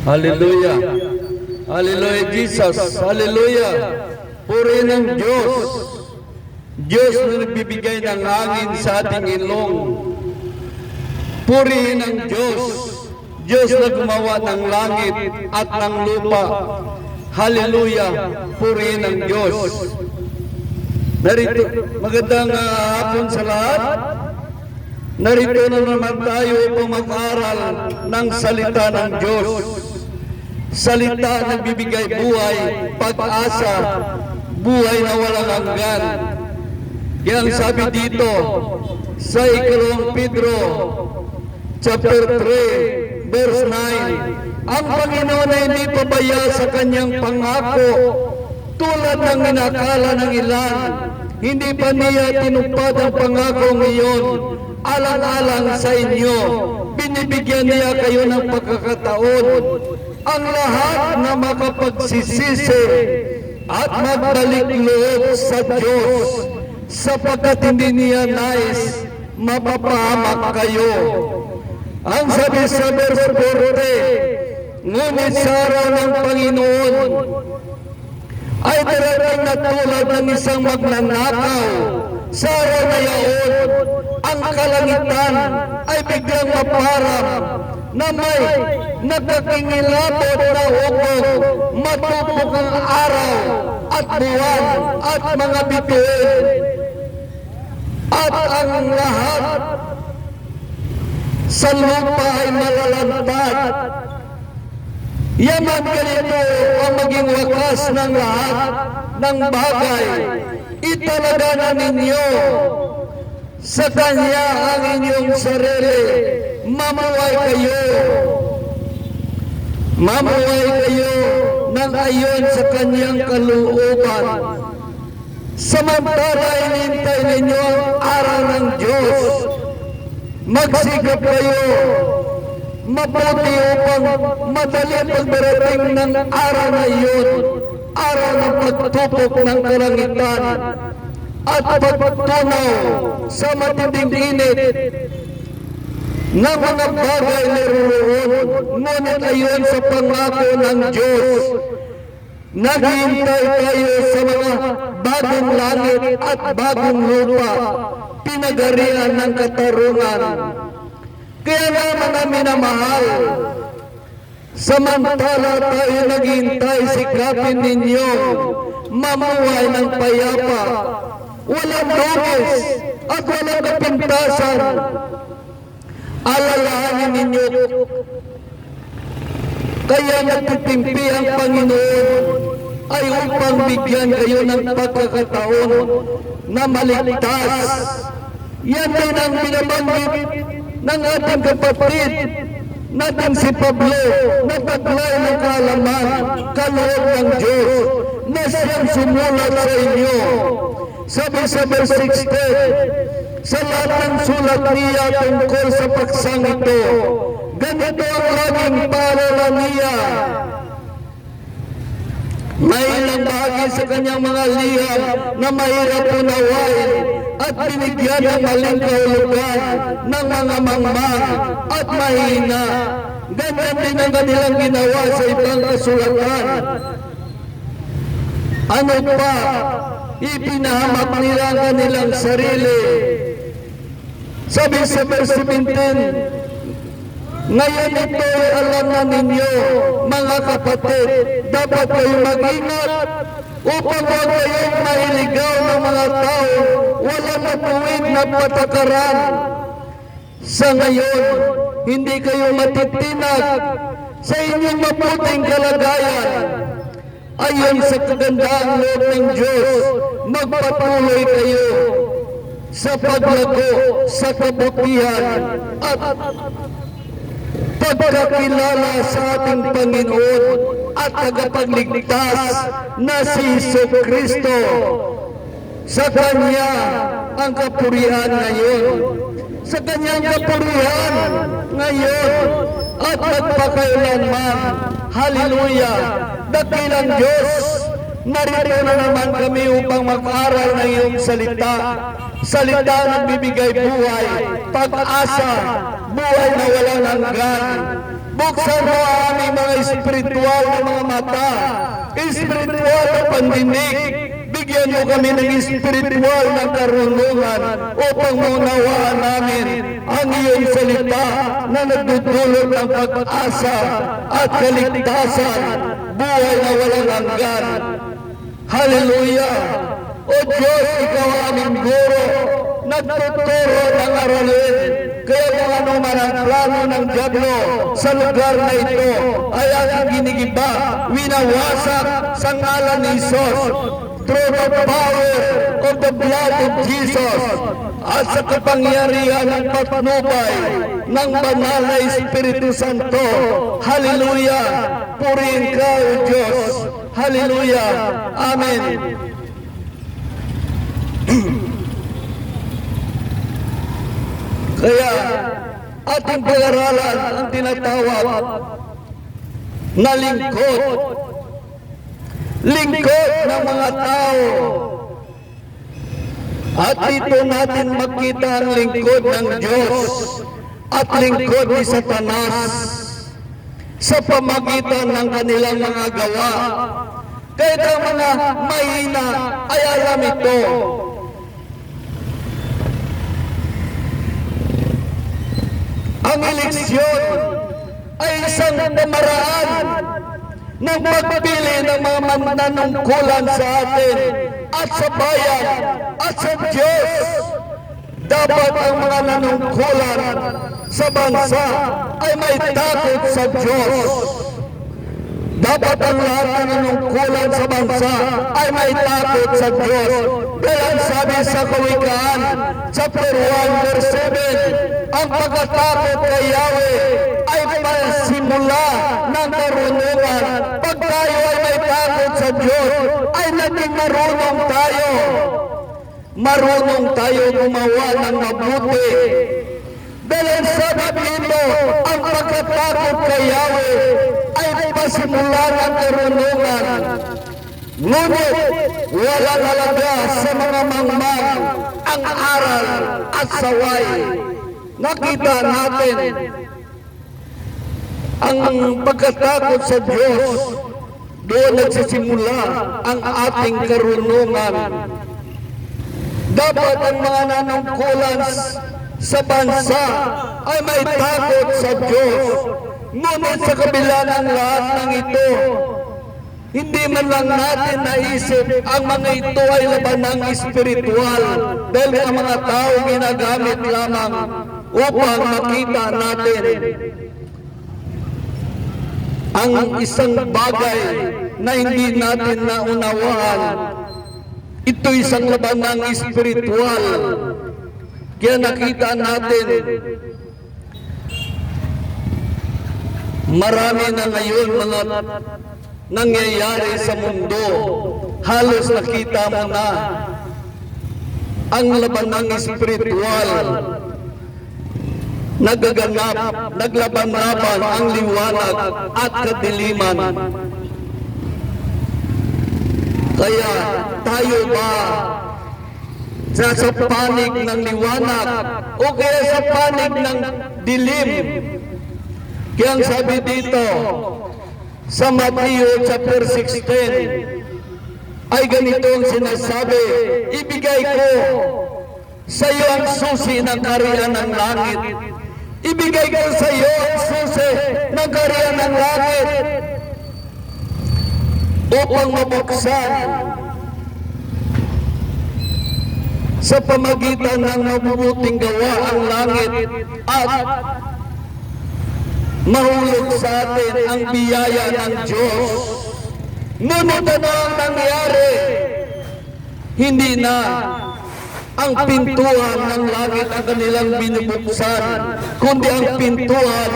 Hallelujah. Hallelujah, Jesus. Hallelujah. Purihin ng Diyos. Diyos na nagbibigay ng hangin sa ating ilong. Purihin ng Diyos. Diyos na gumawa ng langit at ng lupa. Hallelujah. Purihin ng Diyos. Narito, magandang hapon sa lahat. Narito na naman tayo upang mag-aral ng salita ng Diyos. Salita na nagbibigay buhay, pag-asa, buhay na walang hanggan. Kaya ang sabi dito sa 2 Pedro chapter 3 verse 9, ang Panginoon ay hindi pabaya sa kanyang pangako tulad ng inakala ng ilan. Hindi pa niya tinupad ang pangako ngayon. Alang-alang sa inyo, binibigyan niya kayo ng pagkakataon ang lahat na makapagsisisi at magbalik loob sa Diyos, sapagkat hindi niya nais mapapahamak kayo. Ang sabi sa verse 40, ngunit sa araw ng Panginoon ay darating na tulad ng isang magnanakaw. Sa araw na yaon, ang kalangitan ay biglang maparang na may nakakingilabot na hukong, matupok ang araw at buwan at mga bituin, at ang lahat sa lupa ay malalantad. Yaman ganito ang maging wakas ng lahat ng bagay. Italaga na ninyo sa Kanya ang inyong sarili. Mamuhay kayo. Mamuhay kayo ng ayon sa Kanyang kalooban. Samantala inintay ninyo ang araw ng Diyos. Magsigap kayo mabuti upang madali pagdarating ng araw na iyon, araw ng pagtupok ng kalangitan at pagtunaw sa matinding init ng mga bagay na roon. Ngunit ayon sa pangako ng Diyos, naghihintay tayo sa mga bagong langit at bagong lupa, pinagarian ng katarungan. Kaya naman namin minamahal, samantala tayo naghihintay, sikapin ninyo mamuhay ng payapa, walang dugis at walang kapintasan. Alalahanin ninyo, kaya nagtitimpi ang Panginoon ay upang bigyan kayo ng pagkakataon na maligtas. Yan din ang binabanggit ng ating kapatid natin si Pablo, na taglay ng kaalaman, kaloob ng Diyos, na siyang sumulat sa inyo. Sabi sa verse 16, sa lahat ng sulat niya tungkol sa paksang ito, ganito ang laging paalala niya. May ilang bahagi sa kanyang mga liham na mahirap unawain at binigyan ng maling kahulugan ng mga mangmang at mahina. Ganyan din ang kanilang ginawa sa ibang kasulatan. Ano pa? Ipinahamak nila ang kanilang sarili. Sabi sa verse 17, ngayon ito ay alam na ninyo, mga kapatid, dapat kayong mag-ingat upang huwag kayong mahiligaw ng mga tao walang matuwid na patakaran. Sa ngayon, hindi kayo matitinag sa inyong mabuting kalagayan. Ayon sa kagandaang loob ng Diyos, magpatuloy kayo sa paglago sa kabutihan at pagkakilala sa ating Panginoon at tagapagligtas na si Jesucristo. Sa Kanya ang kapurihan ngayon, sa Kanyang kapurihan ngayon at magpakailanman. Hallelujah! Dakilang Diyos, narito na naman kami upang mag-aral ng iyong salita, salita na bibigay buhay, pag-asa, buhay na walang hanggan. Buksan mo ang aming mga espiritual na mga mata, espiritual na pandinig. Bigyan mo kami ng espiritual na karunungan upang maunawaan namin ang iyong salita na nagdudulot ng pag-asa at kaligtasan, buhay na walang hanggan. Hallelujah! O Diyos, Ikaw ang aming guro, nagtuturo ng aralin. Kaya kung ano man ang plano ng Diablo sa lugar na ito ay ang ginigiba, winawasak sa ngalan ni Jesus through the power of the blood of Jesus at sa kapangyarihan ng patnubay ng banal na Espiritu Santo. Hallelujah! Purihin ka, O Diyos. Hallelujah! Amen. Kaya ating pag-aralan ang tinatawag na lingkod. Lingkod ng mga tao. At dito natin makita ang lingkod ng Diyos at lingkod ni Satanas sa pamagitan ng kanilang mga gawa. Kahit ang mga mahina ay alam ito. Ang eleksyon ay isang pamaraan ng pagpili ng mga mananungkulan sa atin at sa bayan at sa Diyos. Dapat ang mga nanungkulan sa bansa ay may takot sa Diyos. Dapat ang lahat ng nanungkulan sa bansa ay may takot sa Diyos. Dahil ang sabi sa Kawikaan, chapter 1, verse 7, ang pagkatakot kay Yahweh ay pasimula ng karunungan. Pag tayo ay may takot sa Diyos, ay naging marunong tayo. Marunong tayo gumawa ng mabuti. Dahil ang sabi dito, ang pagkatakot kay Yahweh ay pasimula ng karunungan. Ngunit wala talaga sa mga mangmang ang aral at saway. Nakita natin ang pagkatakot sa Diyos, doon nagsisimula ang ating karunungan. Dapat ang mga nanungkulan sa bansa ay may takot sa Diyos. Ngunit sa kabila ng lahat ng ito, hindi man lang natin naisip ang mga ito ay labanang espiritual dahil ang mga tao ginagamit lamang upang makita natin ang isang bagay na hindi natin naunawaan. Ito isang labanang espiritual. Kaya nakita natin marami na ngayon mga nangyayari sa mundo. Halos nakita mo na ang labanang espiritual. Nagaganap, naglaban-laban ang liwanag at kadiliman. Kaya tayo ba sa panig ng liwanag o kaya sa panig ng dilim? Kaya ang sabi dito sa Mateo chapter 16 ay ganito ang sinasabi, ibigay ko sa iyo ang susi ng kaharian ng langit. Ibigay ko sa iyo ang susi ng kaharian ng langit upang mabuksan sa pamagitan ng mabubuting gawa ang langit at mahulog sa atin ang biyaya ng Diyos. Ngunit ano ang nangyari? Hindi na ang pintuan ng langit ang kanilang binubuksan, kundi ang pintuan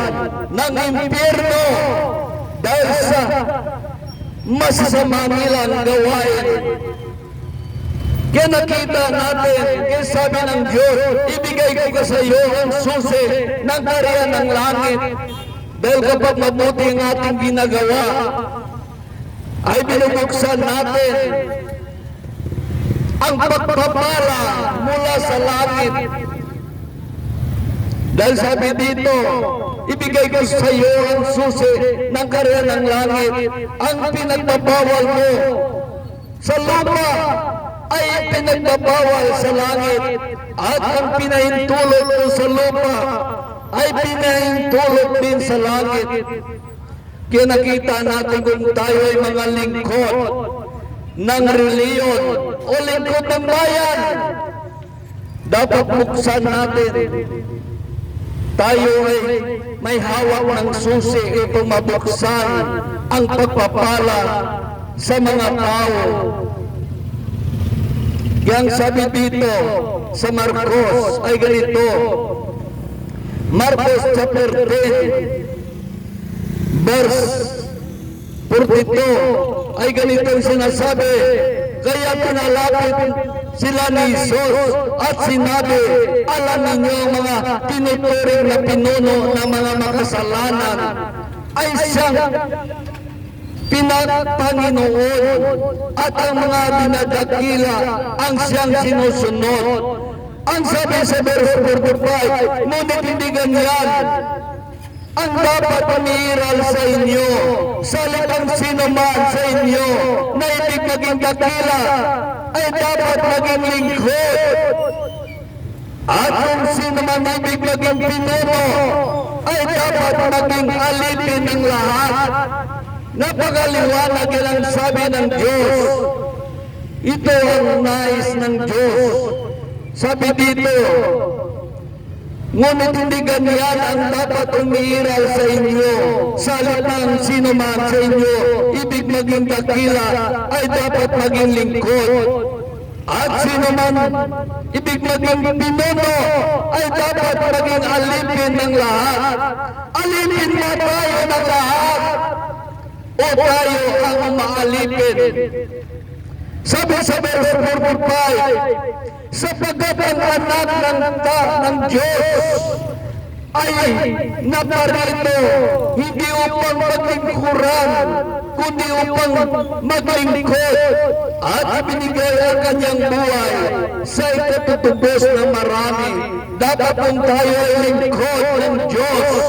ng impyerno dahil sa masasama nilang gawain. Kaya nakita natin, kaya sabi ng Diyos, ibigay ko sa iyo ang susi ng kaharian ng langit. Dahil kapag mabuti ang ating ginagawa, ay binubuksan natin ang pagpapala mula sa langit. Dahil sabi dito, ibigay ko sa iyo ang susi ng karya ng langit. Ang pinagbabawal mo sa lupa ay pinagbabawal sa langit. At ang pinahintulot mo sa lupa ay pinahintulot din sa langit. Kaya nakita natin kung tayo ay mga lingkod ng reliyon o lingkod ng bayan, dapat buksan natin. Tayo ay may hawak ng susi upang mabuksan ang pagpapala sa mga tao. Yang sabi dito sa Marcos ay ganito, Marcos chapter 10 verse 42 ay ganito ang sinasabi, kaya pinalapit sila ni Jesus at sinabi, alam ninyo mga tinuturing na pinuno ng mga makasalanan ay siyang pinagpanginoon at ang mga dinadakila ang siyang sinusunod. Ang sabi sa verse 45, ngunit hindi ganyan. Ang dapat umiiral sa inyo, salipang sino man sa inyo na ibig maging dakila, ay dapat maging lingkod. At kung sino man ibig maging pinuno, ay dapat maging alipin ng lahat. Napakaliwanag ang sabi ng Diyos. Ito ang nais ng Diyos. Sabi dito, ngunit hindi ganyan ang dapat umiiral sa inyo. Salipang sino man sa inyo ibig maging dakila ay dapat maging lingkod. At sino man ibig maging pinuno ay dapat maging alipin ng lahat. Alipin mo tayo ng lahat o tayo ang maalipin. Sabi sa verse 45, sapagkat ang anak ng Diyos ay naparito hindi upang maglingkuran, kundi upang maglingkod at ibinigay ang kanyang buhay sa ikatutubos ng marami. Dapat kung tayo ay lingkod ng Diyos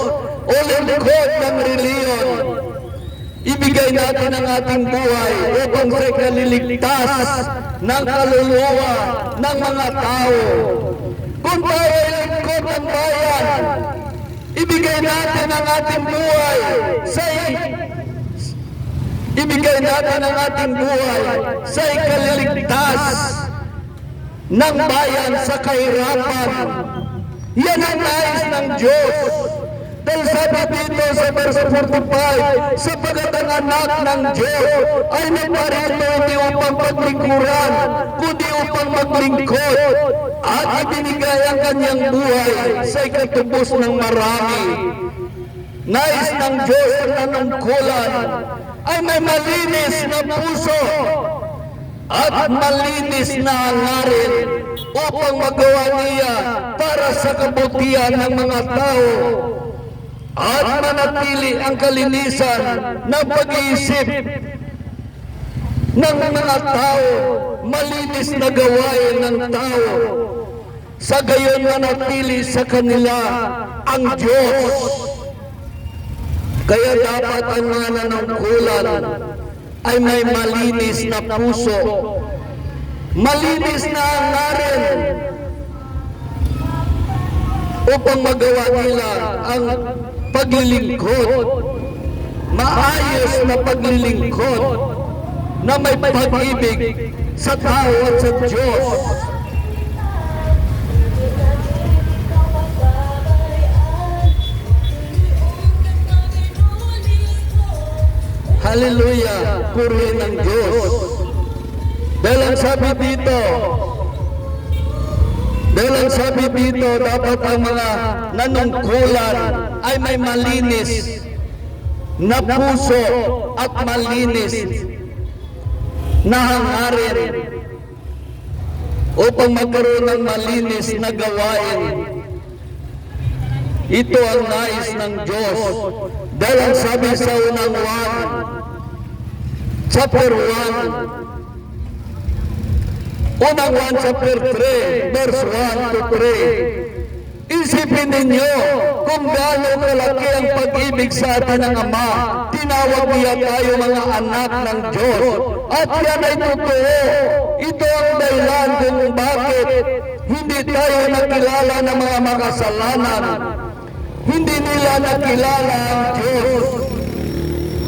o lingkod ng reliyon, ibigay natin ang ating buhay upang sa ikaliligtas ng kaluluwa ng mga tao. Kung tayo ay lingkod ng bayan, ibigay natin ang ating buhay sa ikaliligtas ng bayan sa kahirapan. Yan ang nais ng Diyos. Dahil sabi dito sa verse 45, sapagkat ang anak ng Diyos ay naparito hindi upang paglingkuran, kundi upang maglingkod, at ibinigay ang kanyang buhay sa ikatubos ng marami. Nais ng Diyos ang nanungkulan ay may malinis na puso at malinis na hangarin upang magawa niya para sa kabutihan ng mga tao at manatili ang kalinisan ng pag-iisip ng mga tao, malinis na gawain ng tao, sa gayon manatili sa kanila ang Diyos. Kaya dapat ang mga nanungkulan ay may malinis na puso, malinis na hangarin, upang magawa nila ang paglilingkod, maayos na paglilingkod na may pag-ibig sa tao at sa Diyos. Hallelujah! Purihin ng Diyos. Dahil ang sabi dito, dapat ang mga nanungkulan ay may malinis na puso at malinis na hangarin upang magkaroon ng malinis na gawain. Ito ang nais ng Diyos. Dahil ang sabi sa unang chapter 1, chapter 3, verse 1 to 3, isip Isipin ninyo kung gaano kalaki ang pag-ibig sa atin ng Ama. Tinawag niya tayo mga anak ng Diyos. At yan ay totoo. Ito ang dahilan kung bakit hindi tayo nakilala ng mga makasalanan. Hindi nila nakilala ang Diyos.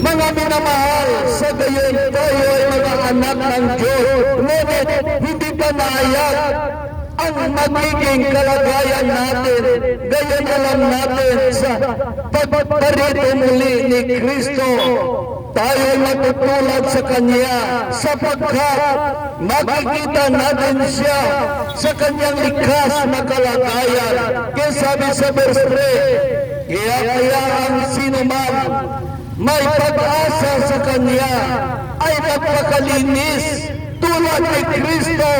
Mga minamahal, sa gayon tayo ay mga anak ng Diyos. Ngunit hindi pa naayag ang magiging kalagayan natin. Gayon alam natin sa pagparito muli ni Kristo. Tayo ay matutulad sa Kanya sapagkat makikita natin siya sa Kanyang likas na kalagayan. Kaya sabi sa verse 3, kaya ang sinuman may pag-asa sa Kanya ay magpakalinis tulad ni Kristo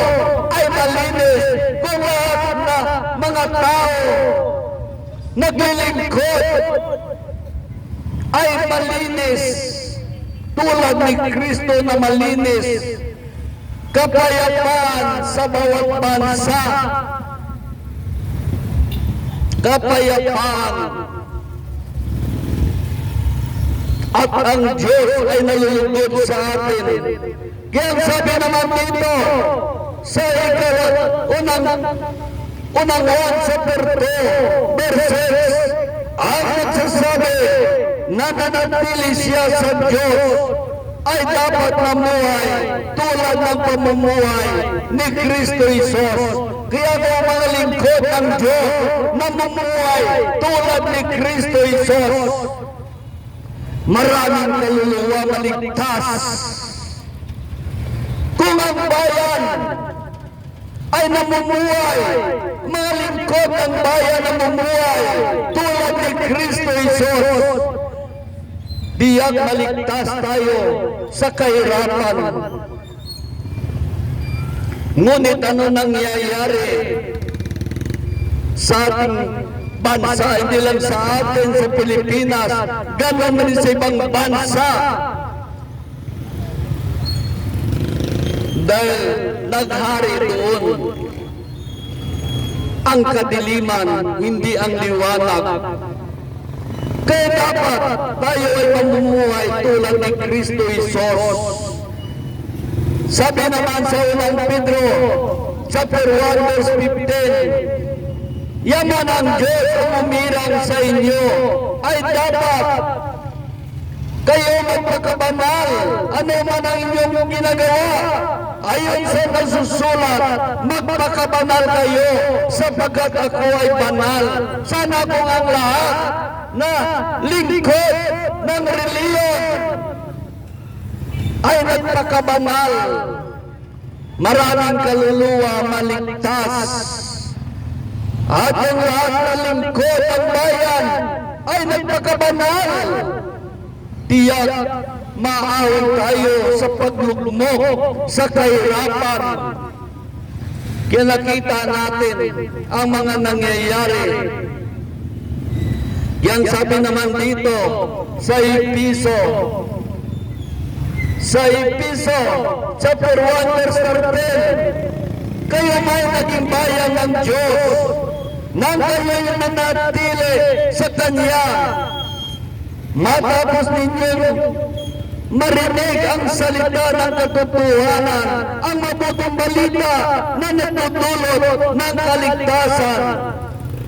ay malinis. Kung lahat na mga tao naglilingkod ay malinis tulad ni Kristo na malinis, kapayapaan sa bawat bansa, kapayapaan. At ang Diyos ay nalulugod sa atin. Kaya ang sabi naman dito sa unang 1 sa verses, ang nagsasabi na nanatili siya sa Diyos ay dapat mamuhay tulad ng pamumuhay ni Kristo Jesus. Kaya kung mga lingkod ng Diyos na mamuhay tulad ni Kristo Jesus, maraming kaluluwa maligtas. Kung ang bayan ay namumuhay, mga lingkod ng bayan namumuhay tulad ni Kristo Jesus, diyak maligtas tayo sa kahirapan. Ngunit ano nangyayari sa ating bansa, hindi lang sa atin sa Pilipinas, ganoon rin sa ibang bansa. Dahil naghari doon ang kadiliman, hindi ang liwanag. Kaya dapat tayo ay mamumuhay tulad ni Kristo Jesus. Sabi naman sa unang Pedro, chapter 1 verse 15, yaman ang Diyos ang umirang sa inyo ay dapat kayo magpakabanal, ano man ang inyong ginagawa. Ayon sa nasusulat, magpakabanal kayo sapagkat ako ay banal. Sana kung ang lahat na lingkod ng reliyon ay nagpakabanal, maraming kaluluwa maligtas. At ang lahat na lingkod ng bayan ay nagpakabanal, tiyak maawin tayo sa paglugmok sa kahirapan. Kaya nakita natin ang mga nangyayari. Yan sabi naman dito sa Episo, chapter 1 verse 13, kayo may naging bayan ng Diyos nang kayo'y manatili sa Kanya. Matapos ninyong marinig ang salita ng katotohanan, ang mabuting balita na nagtutulot ng kaligtasan.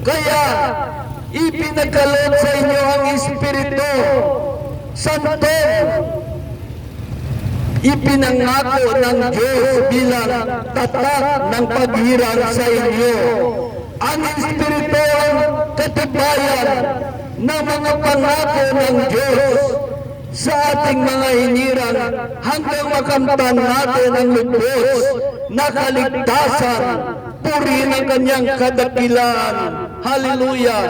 Kaya ipinagkaloob sa inyo ang Espiritu Santo, ipinangako ng Diyos bilang tatak ng paghirang sa inyo. Ang Espiritu ang katibayan ng mga pangako ng Diyos sa ating mga hinirang hanggang makamtan natin ang lubos na kaligtasan. Purihin ang kanyang kadakilaan. Hallelujah!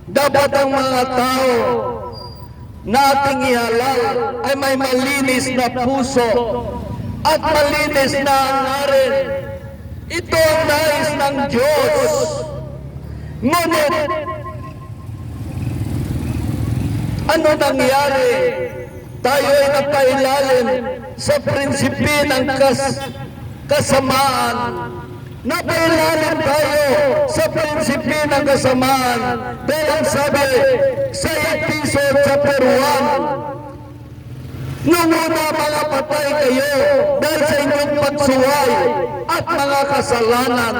Dapat ang mga tao na ating ihalal ay may malinis na puso at malinis na hangarin. Ito ang nais ng Diyos. Ngunit ano nangyari? Tayo ay napailalim sa prinsipi ng kasamaan. napailalim tayo sa prinsipi ng kasamaan. Dahil ang sabi sa Efeso chapter 1, nung una mga patay kayo dahil sa inyong pagsuway at mga kasalanan,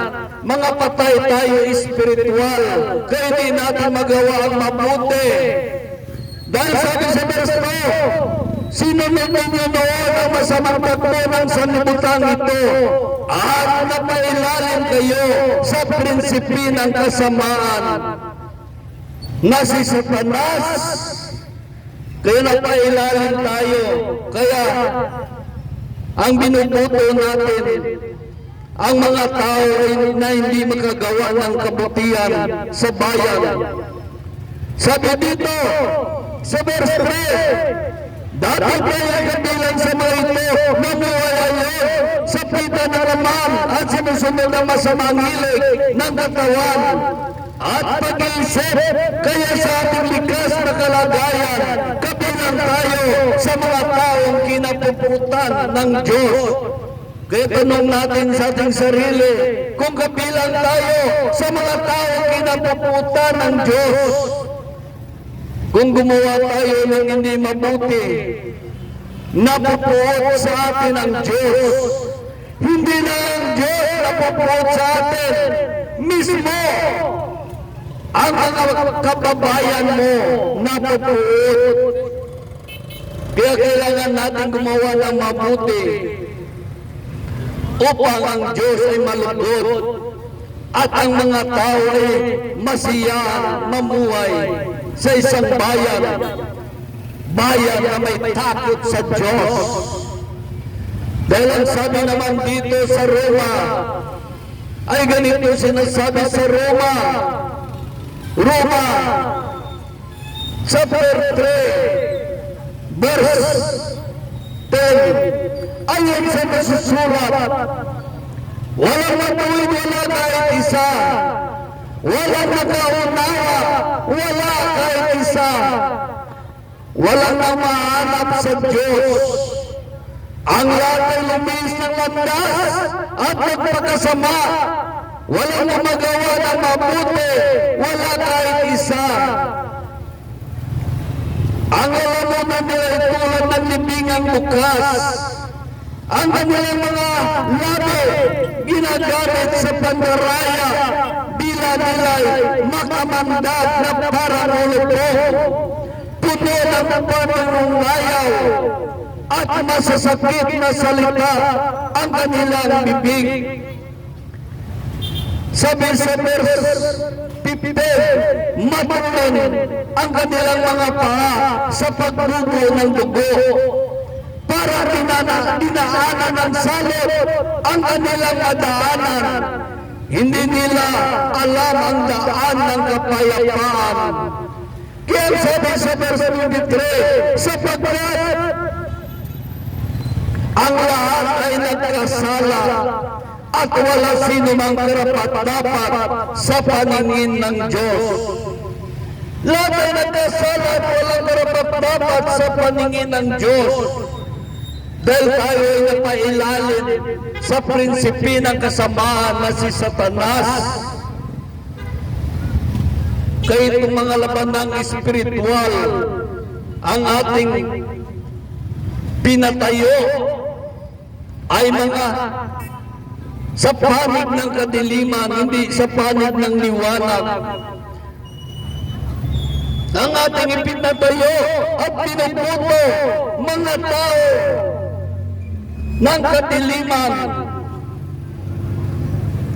mga patay tayo espiritual, kaya hindi natin magawa ang mabuti. Dahil sabi sa verse 2, sinunod ninyo noon ang masamang takbo ng sanlibutan ito at napailalim kayo sa prinsipi ng kasamaan na si Satanas. Kaya napailalim tayo. Kaya ang binubuto natin, ang mga tao na hindi makagawa ng kabutihan sa bayan. Sabi dito sa verse 3, dati kayo kabilang sa mga ito, namuwala yun sa pita ng laman at sinusunod ang masamang hilig ng katawan at pag-iisip. Kaya sa ating likas na kalagayan, kabilang tayo sa mga taong kinapuputan ng Diyos. Kaya tanong natin sa ating sarili, kung kabilang tayo sa mga taong kinapuputan ng Diyos, kung gumawa tayo ng hindi mabuti, napupuot sa atin ang Diyos. Hindi na ang Diyos napupuot sa atin, mismo ang mga kababayan mo napupuot. Kaya kailangan natin gumawa ng mabuti upang ang Diyos ay malugod at ang mga tao ay masiyahan mamuhay sa isang bayan na may takot sa Diyos. Dahil ang sabi naman dito sa Roma, ay ganito sinasabi sa Roma chapter 3 verse 10, ayon sa nasusulat, walang matuwid, wala kahit isa, walang makaunawa, wala kahit isa, walang namahanap sa Diyos. Ang lahat ay lumihis ng landas at nagpakasama, walang magawa ng mabuti, wala kahit isa. Ang lalamunan nila ay tulad ng libingang bukas. Ang kanilang mga labi ginagamit sa pandaraya, dila nila'y makamandag na parang ulupong, puno ng panungayaw at masasakit na salita ang kanilang bibig. Sabi sa verse 15, matutin ang kanilang mga paa sa pagbubo ng dugo, para dinaanan ng salot ang kanilang daanan. Hindi nila alam ang daan ng kapayapaan. Kaya sabi sa verse 23, sapagkat ang lahat ay nagkasala at wala sino mang karapat-dapat sa paningin ng Diyos. Lahat ay nagkasala at walang karapat-dapat sa paningin ng Diyos. Dahil tayo ay napailalim sa prinsipi ng kasamaan na si Satanas. Kaya itong mga labanang espiritual ang ating pinatayo ay mga sa panig ng kadiliman, hindi sa panig ng liwanag. Ang ating ipinatayo at pinuputo mga tao ng kadiliman,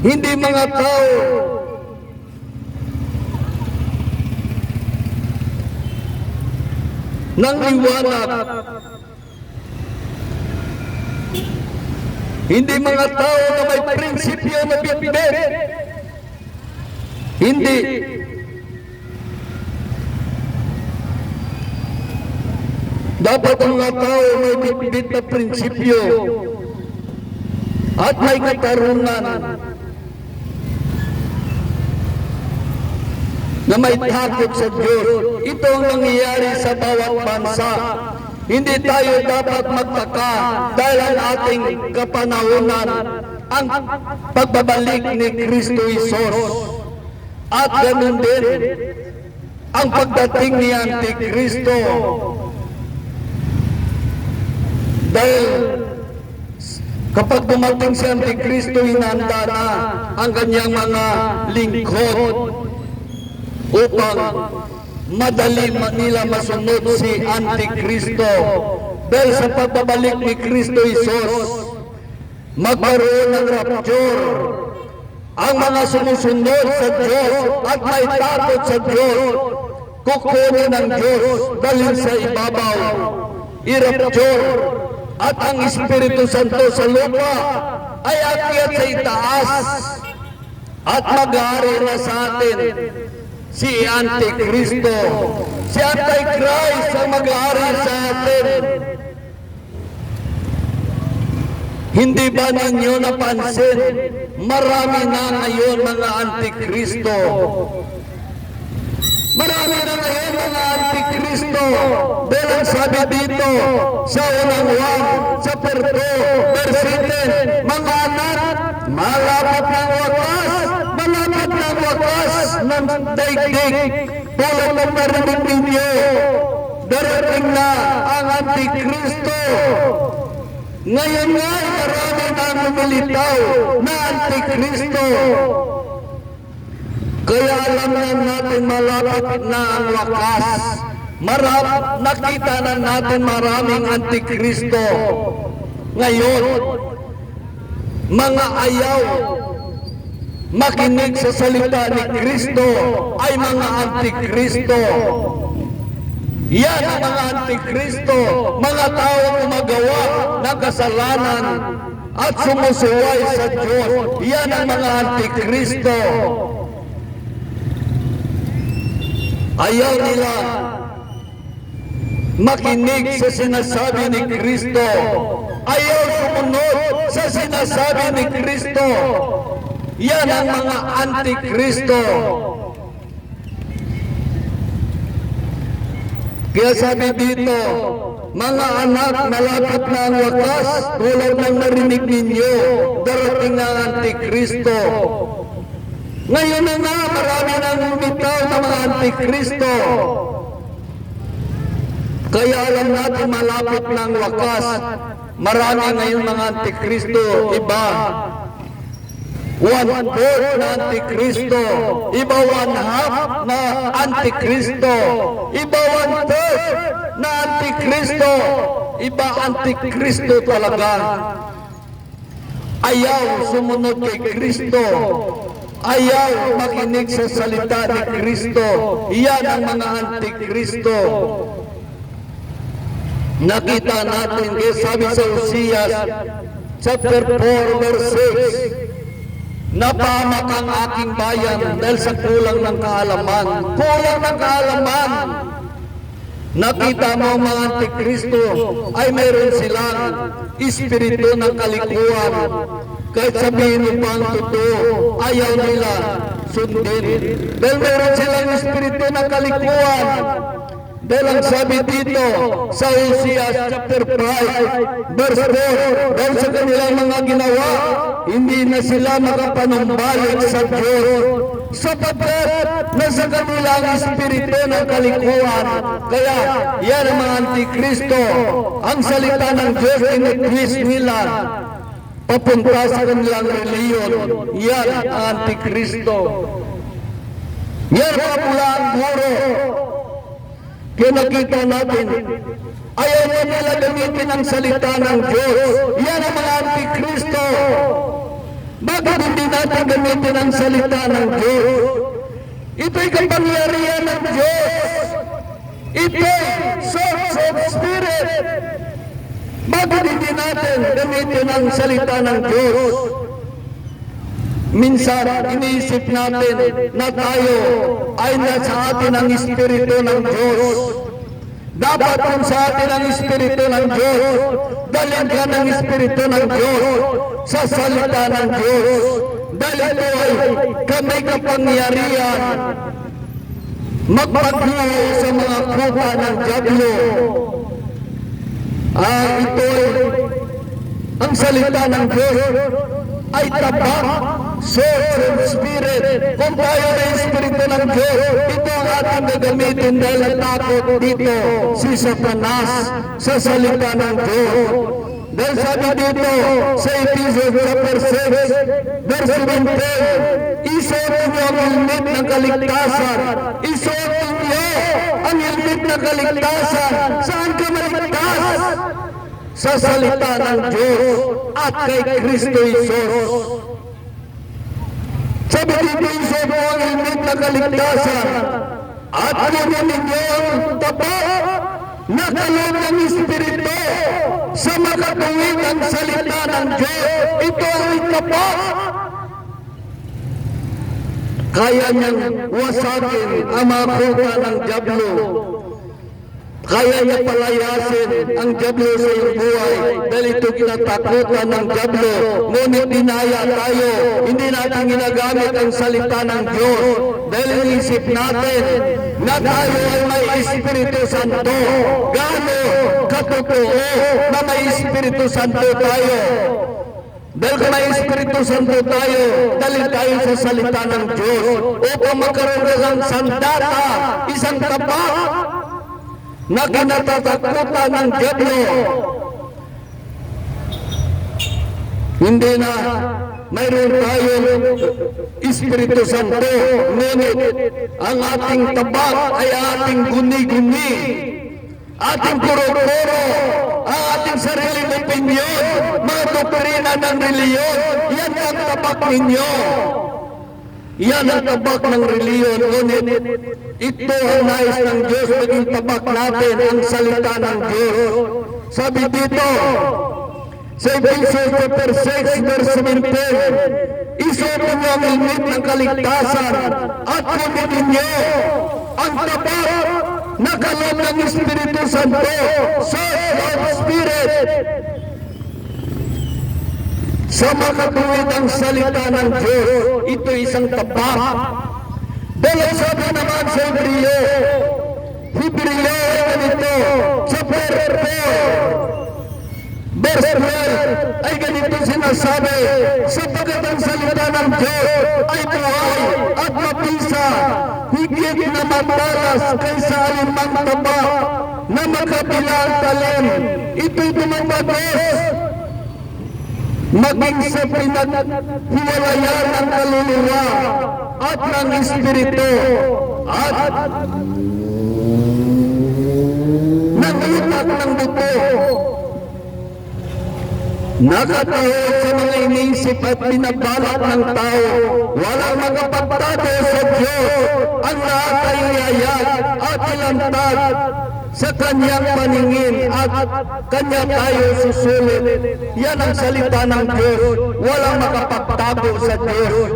hindi mga tao ng liwanag, hindi mga tao na may prinsipyo na bitbit, hindi. Dapat ang mga tao may bitbit na prinsipyo at may katarungan na may takot sa Diyos. Ito ang nangyayari sa bawat bansa. Hindi tayo dapat magtaka dahil ang ating kapanahunan ang pagbabalik ni Kristo Jesus. At ganun din ang pagdating ni Antikristo. Dahil kapag dumating si Antikristo, hinanda na ang kanyang mga lingkod upang madali nila masunod si Antikristo. Dahil sa pagbabalik ni Kristo Jesus, magkaroon ng rapture. Ang mga sumusunod sa Diyos at may takot sa Diyos, kukunin ng Diyos dalhin sa ibabaw, i-rapture. At ang Espiritu Santo sa lupa ay akyat sa itaas at mag-aari na sa atin si Antikristo. Si Antichrist ang mag-aari sa atin. Hindi ba ninyo napansin? Marami na ngayon mga Antikristo. Marami na ngayon mga Antikristo. Dahil ang sabi dito sa unang Juan, sa verse 10, mga anak, malapit ng wakas ng daigdig. Tulad ng narinig ninyo, darating na ang Antikristo. Ngayon nga, marami na lumilitaw na Antikristo. Kaya alam na natin malapit na ang wakas. Nakita na natin maraming Antikristo. Ngayon, mga ayaw makinig sa salita ni Kristo ay mga Antikristo. Yan ang mga Antikristo, mga tao gumagawa ng kasalanan at sumusuway sa Diyos. Yan ang mga Antikristo. Ayaw nila makinig sa sinasabi ni Kristo. Ayaw sumunod sa sinasabi ni Kristo. Yan ang mga Antikristo. Kaya sabi dito, mga anak, malapit na ang wakas, tulad ng narinig ninyo, darating na ang Antikristo. Ngayon na nga, marami nang lumitaw na mga Antikristo. Kaya alam natin malapit na ang wakas. Marami ngayon mga Antikristo, iba. 1/4 na Antikristo, iba 1/2 na Antikristo, iba 1/3 na Antikristo, iba Antikristo talaga. Ayaw sumunod kay Kristo, ayaw makinig sa salita ni Kristo. Iyan ang mga Antikristo. Nakita natin, kaya sabi sa Hosea chapter 4 verse 6, napahamak ang aking bayan dahil sa kulang ng kaalaman. Kulang ng kaalaman. Nakita mo ang mga Antikristo ay mayroon silang espiritu ng kalikuan. Kahit sabihin mo pa ang totoo, ayaw nila sundin. Dahil mayroon silang espiritu ng kalikuan. Dahil ang sabi dito sa Hosea chapter 5 verse 4, dahil sa kanilang mga ginawa, hindi na sila makapanumbalik sa Diyos, sapagkat nasa kanilang espiritu ng kalikuan. Kaya yan ang mga Antikristo. Ang salita ng Diyos in-twist nila papunta sa kanilang reliyon. Yan ang Antikristo. Yan mga pulang guro. Kaya nakita natin, ayaw na nila gamitin ang salita ng Diyos. Yan ang mga Antikristo. Bakit hindi natin gamitin ang salita ng Diyos? Ito'y kapangyarihan ng Diyos. Ito'y source of spirit. Bakit hindi natin gamitin ang salita ng Diyos? Minsan, iniisip natin na tayo ay nasa atin ang Espiritu ng Diyos. Dapat kung sa atin ang Espiritu ng Diyos, dalhin ka ng Espiritu ng Diyos sa salita ng Diyos. Dahil ito ay kami kapangyarihan magpagluho sa mga kuha ng dyablo. Ito ay ang salita ng Diyos. ay tabak, soul, and spirit. Kung tayo ay Espiritu ng Diyos, ito ang ating gagamitin dahil natakot dito si Satanas sa salita ng Diyos. Dahil sabi dito sa Ephesians chapter 6, verse 17, isuot niyo ang helmet ng kaligtasan. Isuot niyo ang helmet ng kaligtasan. Saan ka maligtas? Sa salita ng Diyos at kay Kristo Jesus. Sabi dito, isuot mo ang helmet ng kaligtasan at kunin ninyo ang tapat na kaloob ng Espiritu sa makatuwid ang salita ng Diyos. Ito ang itapat. Kaya niyang wasagin ang mga kuta ng dyablo. Kaya niya palayasin ang dyablo sa iyong buhay dahil ito kinatakutan ng dyablo. Ngunit dinaya tayo, hindi natin ginagamit ang salita ng Diyos dahil inisip natin na tayo ay may Espiritu Santo. Gaano katotoo na may Espiritu Santo tayo? Dahil kung may Espiritu Santo tayo, dahil tayo sa salita ng Diyos upang magkaroon ng sandata, isang tapat na kinatatakutan ng dyablo. Hindi na mayroon tayong Espiritu Santo, ngunit ang ating tabak ay ating guni-guni, ating puro-puro, ang ating sariling opinyon, mga doktrina ng reliyon. Yan ang tabak ninyo. Yan ang tabak ng reliyon, ngunit ito ang nais ng Diyos, maging tabak natin ang salita ng Diyos. Sabi dito, sa Ephesians chapter 6, verse 17, isuot mo ang helmet ng kaligtasan at kunin ninyo ang tabak na kaloob ng Espiritu Santo, soul and spirit, sa makatuwid ang salita ng Diyos. Ito isang tapat. Dahil sabi naman sa Hebreo ganito, chapter 4, verse 12, ay ganito sinasabi, sapagkat ang salita ng Diyos ay buhay at mabisa, higit na matalas kaysa alimang tabak na makabilang talim. Ito'y dumabagos maging sa pinaghiwalayan ng kaluluwa at ng Espiritu at ng utak ng buto. Nakatahol sa mga iniisip at binabalak ng tao. Walang makapagtado sa Diyos. Ang lahat ay iyayag at ilantad sa kanyang paningin at kanya tayo susulit. Yan ang salita ng Diyos. Walang makapagtago sa Diyos.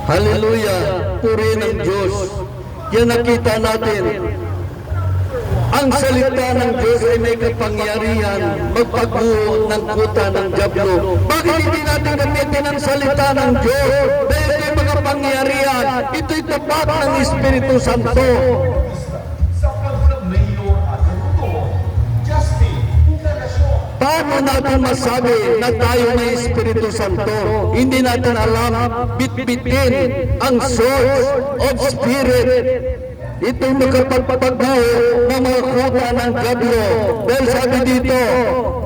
Hallelujah! Puri ng Diyos. Yan nakita natin. Ang salita ng Diyos ay may kapangyarihan magpagbuo ng kuta ng dyablo. Bakit hindi natin gamitin ang salita ng Diyos? Dahil ito'y mga pangyarihan. Ito'y tapat ng Espiritu Santo. Paano natin masabi na tayo may Espiritu Santo? Hindi natin alam bitbitin ang source of spirit. Ito'y makapagpagbuo ng mga kuta ng dyablo. Dahil sabi dito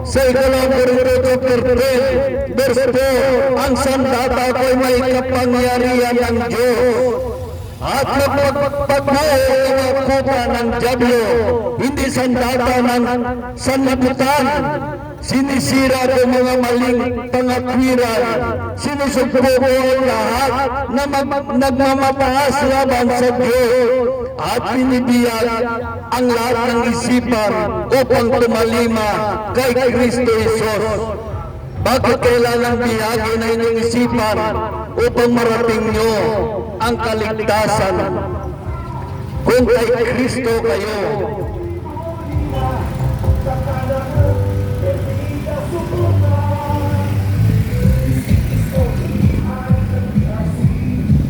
sa Ikalawang Korinto chapter 10, verse 4, ang sandata ko'y may kapangyarihan ng Diyos at magpagpagbuo ng mga kuta ng dyablo. Hindi sandata ng sanlibutan. Sinisira ko mga maling pangatwiran. Sinusubuko ang lahat na nagmamataas laban sa Diyos at pinibiyag ang lahat ng isipan upang tumalima kay Kristo Jesus. Bakit kailangan biyagin na inyong isipan upang marating nyo ang kaligtasan? Kung kay Kristo kayo,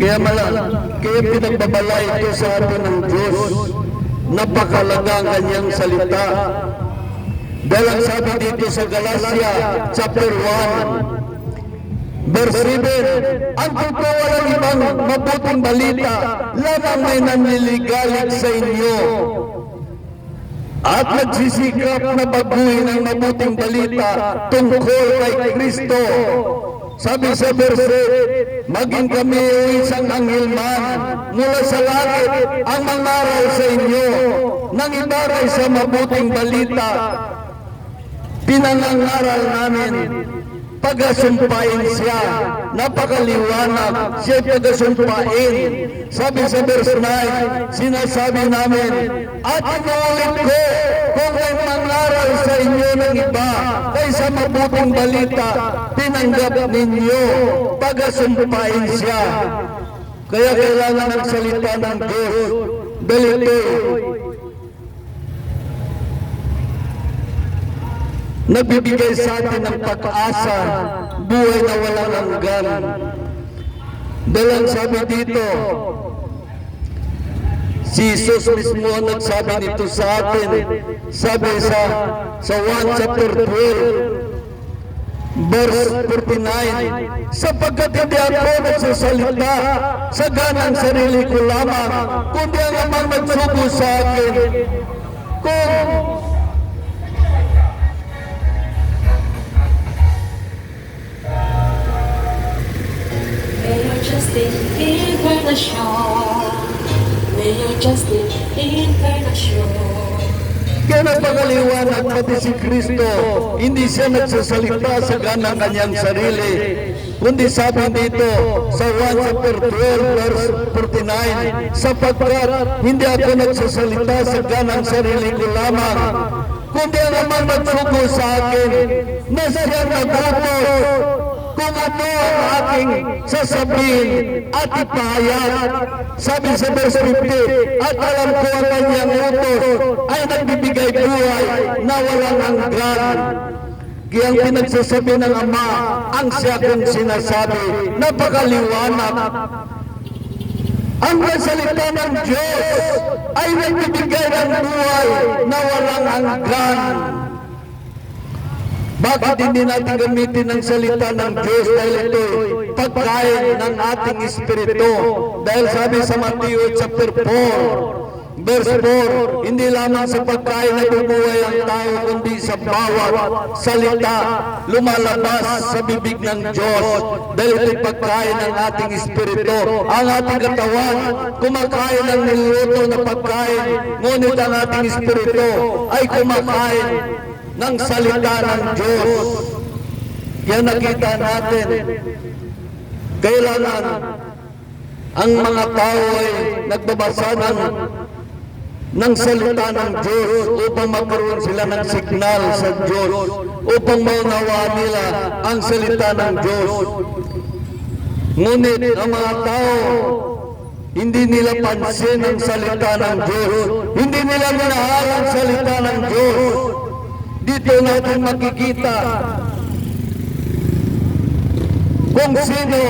Kaya pinagbabala ito sa atin ng Diyos. Napakalaga ang kanyang salita. Dahil ang sabi dito sa Galatia chapter 1 verse 7, ang totoo walang ibang mabuting balita, lamang may nanliligalig sa inyo at nagsisikap na baguhin ang mabuting balita tungkol kay Kristo. Sabi sa verse, maging kami o isang anghel man mula sa langit ang mangaral sa inyo nang ibaray sa mabuting balita. Pinangangaral namin, pagasumpain siya, napakaliwanag, siya pagasumpain. Sabi sa verse 9, sinasabi namin, at inuulit ko, kung may mangaral sa inyo ng iba, kaysa mabuting balita, tinanggap ninyo, pagasumpain siya. Kaya kailangan ng salita ng Diyos, dahil ito, nagbibigay sa atin ng pag-asa, buhay na walang hanggan. Dahil ang sabi dito, si Jesus mismo ang nagsabi nito sa atin. Sabi sa 1 chapter 12, verse 49, sapagkat hindi ako nagsasalita sa ganang sarili ko lamang, kundi ang Amang nagsugo sa akin. Kung Mayor Justin Encarnacion. kaya napakaliwanag pati si Kristo, hindi siya nagsasalita sa ganang kanyang sarili, kundi sabi dito sa 1 chapter 12 verse 49, sapagkat hindi ako nagsasalita sa ganang sarili ko lamang, kundi ang Amang nagsugo sa akin, na siya nagutos kung ano ang aking sasabihin at ipahayag. Sabi sa verse 50, at alam ko ang kanyang utos ay nagbibigay buhay na walang hanggan. Kaya ang pinagsasabi ng Ama, ang siya kong sinasabi, napakaliwanag. Ang salita ng Diyos ay nagbibigay ng buhay na walang hanggan. Bakit hindi natin gamitin ang salita ng Diyos? Dahil ito pagkain ng ating espiritu. Dahil sabi sa Matthew chapter 4 verse 4, hindi lamang sa pagkain na bubuhay ang tao, kundi sa bawat salita lumalabas sa bibig ng Diyos. Dahil ito'y pagkain ng ating espiritu. Ang ating katawan kumakain ng niluto na pagkain, ngunit ang ating espiritu ay kumakain ng salita ng Diyos. Yan nakita natin. Kailangan ang mga tao ay nagbabasa ng salita ng Diyos upang magkaroon sila ng signal sa Diyos, upang maunawaan nila ang salita ng Diyos. Ngunit ang mga tao, hindi nila pansin ang salita ng Diyos, hindi nila minahal ang salita ng Diyos. Dito natin makikita kung sino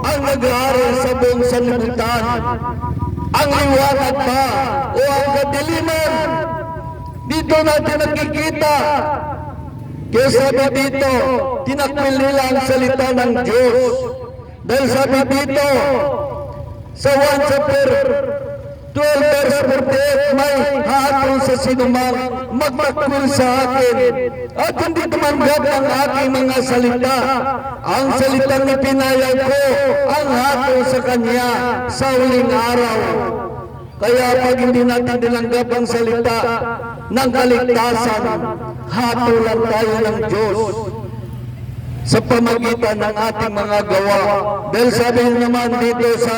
ang nag-aaral sa buong sanlibutan, ang liwanag ba o ang kadiliman. Dito natin nakikita. Kaya sabi dito, tinakmil nila ang salita ng Diyos. Dahil sabi dito, sa 1 chapter 12 verse 48, may hahatol sa sinumang magtakbil sa akin at hindi tumanggap ang aking mga salita. Ang salitang ipinayag ko ang hatol sa kanya sa huling araw. Kaya pag hindi natin tinanggap ang salita ng kaligtasan, hatulan tayo ng Diyos sa pamagitan ng ating mga gawa. Dahil sabi naman dito sa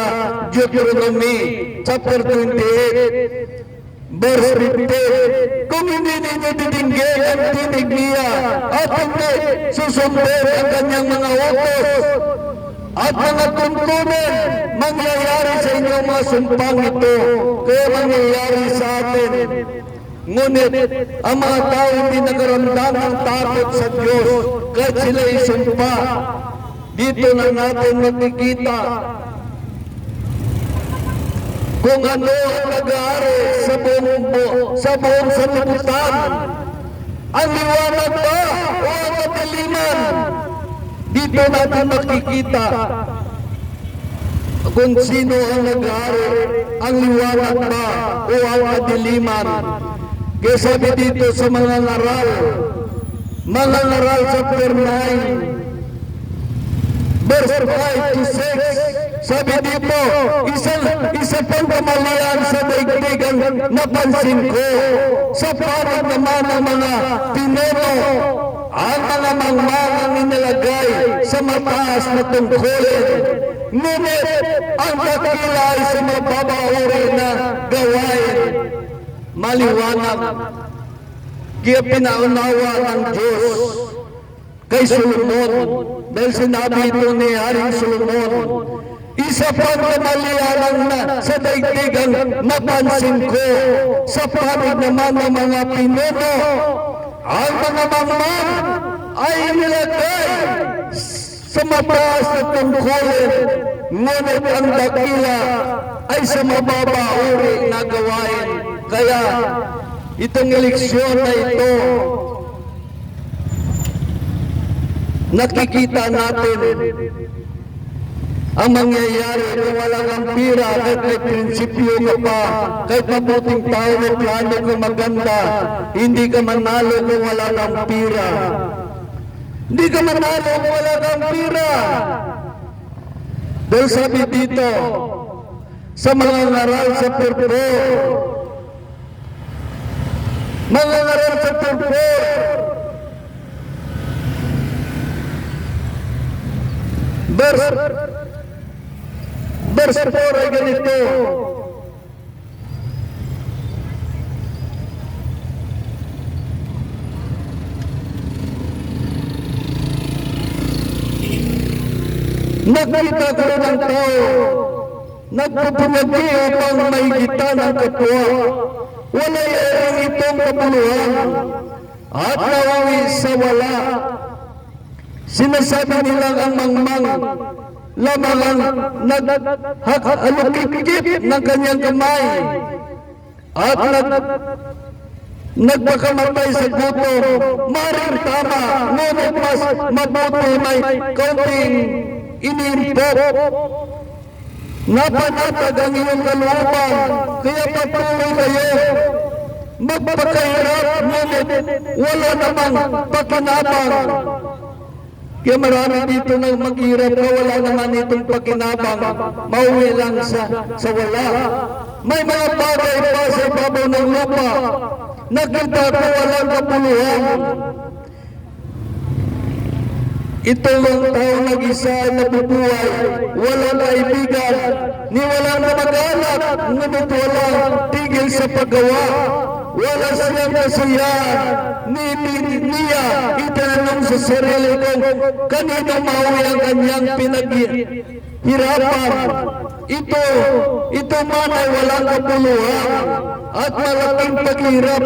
Deuteronomy chapter 28 verse 15, kung hindi ninyo titinggin ang tinig niya at hindi susundin ang kanyang mga utos at mga tuntunin, mangyayari sa inyong mga sumpang ito. Kaya mangyayari sa atin. Ngunit ang mga tao hindi nakaramdam ng takot sa Diyos kahit sila isumpa. Dito na natin makikita kung ano ang nag-aari sa buong sanlibutan. Ang liwanag ba o ang kadiliman? Dito natin makikita kung sino ang nag-aari, ang liwanag ba o ang kadiliman. Kaya sabi dito sa mga ngaral chapter 9, verse 5 to 6, sabi dito, isa pang kamalian sa daigdig ang napansin ko, sa parang naman ng mga pinuno, ang mga mangmangang inilagay sa mataas na tungkulin. Ngunit ang dakila ay sa mababauri na gawain. Maliwanag. Kaya pinaunawa ng Diyos kay Solomon, dahil sinabi ito ni Haring Solomon, isa pang kamalian sa daigdig ang napansin ko, sa panig naman ng mga pinuno, ang mga mangmang ay nilagay sa mataas na tungkulin, ngunit ang dakila ay sa mababauri na gawain. Kaya itong eleksyon na ito, nakikita natin ang mangyayari kung wala kang pira, kahit may prinsipyo ka pa, kahit mabuting tao, may plano kung maganda, hindi ka manalo kung wala kang pira. Hindi ka manalo kung wala kang pira. Dahil sabi dito, sa mga ngaral sa purpur, mga ngaral sa purpur, verse 4 ay ganito, nakita ko ng tao, nagpapumagi upang maigitan ang kapwa, wala yung itong kapuluhan, at nawawi sa wala. Sinasabi nilang ang mangmang lamang ang naghalukikip ng kanyang kamay at nagpakamatay sa gutom. Maring tama, ngunit mas mabuti may kaunting iniimpok. Napanatag ang iyong kalooban, kaya patuloy kayo magpakahirap, ngunit wala namang pakinabang. Kaya marami dito nang maghirap na wala naman itong pakinabang, mauwi lang sa wala. May mga bagay pa sa ibabaw ng lupa, nakita ko walang kapuluhan. Ito ang tao nag-isa ay nabubuhay, walang kaibigan, ni walang kamag-anak, ngunit walang tigil sa paggawa. Wala siyang kasiyahan, niya itanong sa sarili kung kanino mauwi ang kanyang pinaghirapan. Ito man ay walang kapuluhan at malaking paghirap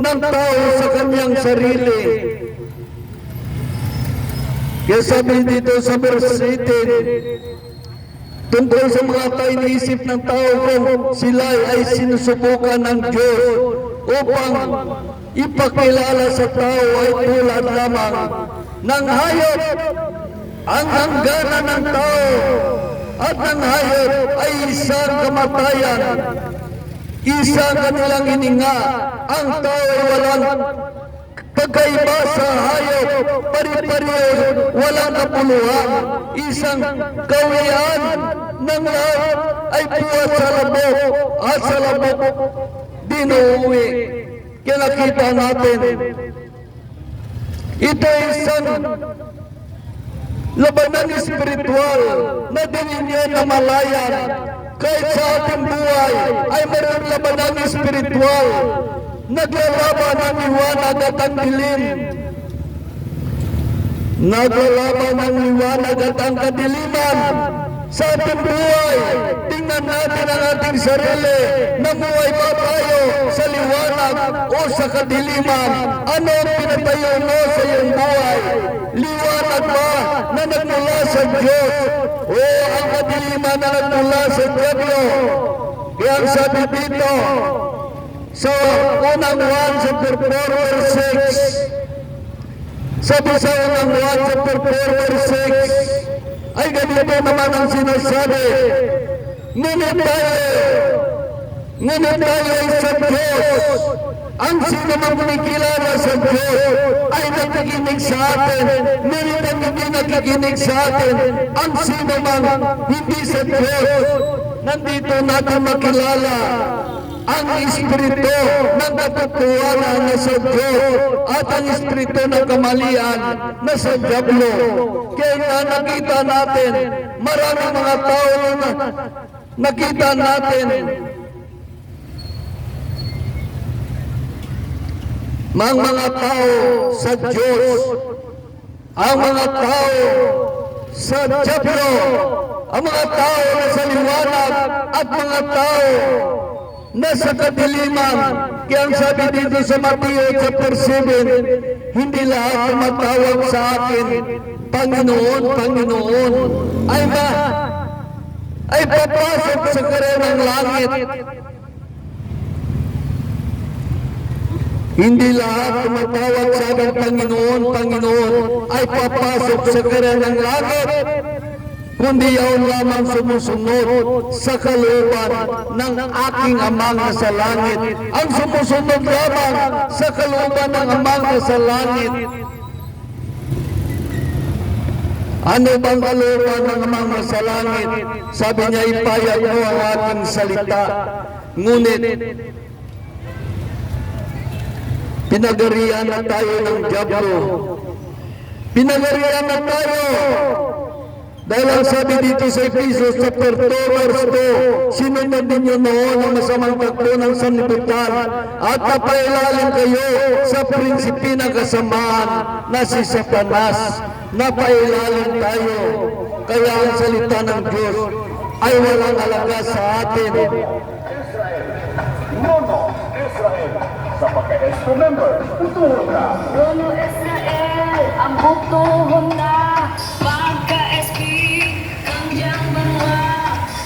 ng tao sa kanyang sarili. Kaya sabi dito sa verse 18, tungkol sa mga kainiisip ng tao kung sila ay sinusubukan ng Diyos upang ipakilala sa tao ay tulad lamang ng hayop. Ang hangganan ng tao at ng hayop ay isang kamatayan, isang kanilang hininga. Ang tao ay walang pagkaiba sa hayop, pari-pareho, walang kapuluhan. Isang kawian ng lahat ay buwas sa labok at sa labok dinuwi. Kaya nakita natin, ito ay isang labanan espiritual na dininyo na malayan. Kahit sa ating buhay ay mayroong labanan espiritual, naglalaban ang liwanag at ang dilim. Naglalaban ang liwanag at ang kadiliman sa ating buhay. Tingnan natin ang ating sarili. Namuhay ba tayo sa liwanag o sa kadiliman? Ano ang pinatayo mo sa iyong buhay? Liwanag ba na nagmula sa Diyos o ang kadiliman na nagmula sa Diyos? Kaya ang sabi dito, sa unang 1 chapter 4 verse 6, sabi sa unang 1 chapter 4 verse 6, ay ganito naman ang sinasabi, ngunit tayo ay sa Diyos. Ang sino mang kumikilala sa Diyos ay nakikinig sa atin. Ngunit ang hindi nakikinig sa atin, ang sino mang hindi sa Diyos. Nandito natin makilala ang Espiritu ng katotohanan na sa Diyos at ang Espiritu ng kamalian na sa Diablo. Kaya nakita natin, maraming mga tao na nakita natin, mga tao sa Diyos, ang mga tao sa Diablo, ang mga tao na sa liwanag at mga tao na sa kadiliman. Kaya ang sabi dito sa Mateo chapter 7, hindi lahat tumatawag sa akin, Panginoon, Panginoon, ay papasok sa karenang langit. Hindi lahat tumatawag sa akin, Panginoon, Panginoon, ay papasok sa karenang langit, kundi yaon lamang sumusunod sa kalooban ng aking Amang nasa langit. Ang sumusunod lamang sa kalooban ng Amang nasa langit. Ano bang kalooban ng Amang nasa langit? Sabi niya, ipayag mo ang aking salita. Ngunit, pinagarihan na tayo ng Diablo. Pinagarihan na tayo. Dahil ang sabi dito sa Efesos chapter 2 verse 2, sinunod ninyo noon ang masamang takbo ng sanlibutan at napailalim kayo sa prinsipi ng kasamaan na si Satanas. Napailalim tayo. Kaya ang salita ng Diyos ay walang halaga sa atin. Nono Israel, sa pagka-expo member, utuhon na. Nono Israel, ang butuhon na. Pagka-SP, kandyang banwa.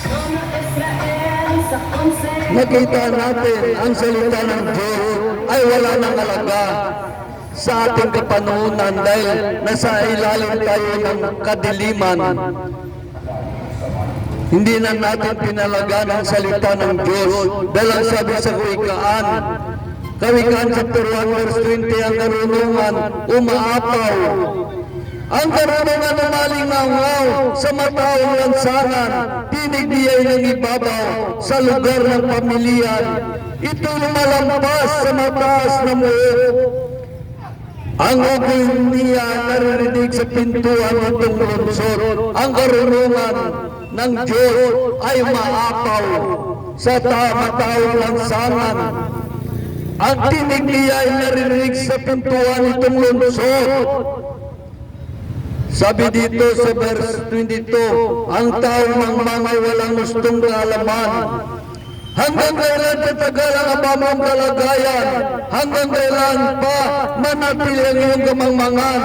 Nono Israel, sa konse. Nakita natin ang salita ng Diyos ay wala nang halaga sa ating kapanahunan dahil nasa ilalim tayo ng kadiliman. Hindi na natin pinalagaan ang salita ng Diyos dahil ang sabi sa Kawikaan chapter 1 verse 20, ang karunungan umaapaw. Ang karunungan umalingaw sa mataong lansangan, tinig niya'y nangibabaw sa lugar ng pamilyan. Ito lumalampas sa mataas na muog. Ang ugoy niya naririnig sa pintuan nitong lungsod. Ang karunungan ng Diyos ay maapaw sa mataong lansangan. Ang tinig niya ay naririnig sa pintuan nitong lungsod. Sabi dito sa verse 22, ang taong mangmangay walang gustong kaalaman. Hanggang kailan tatagal ang abamang kalagayan? Hanggang kailan pa manatili ang iyong kamangmangan?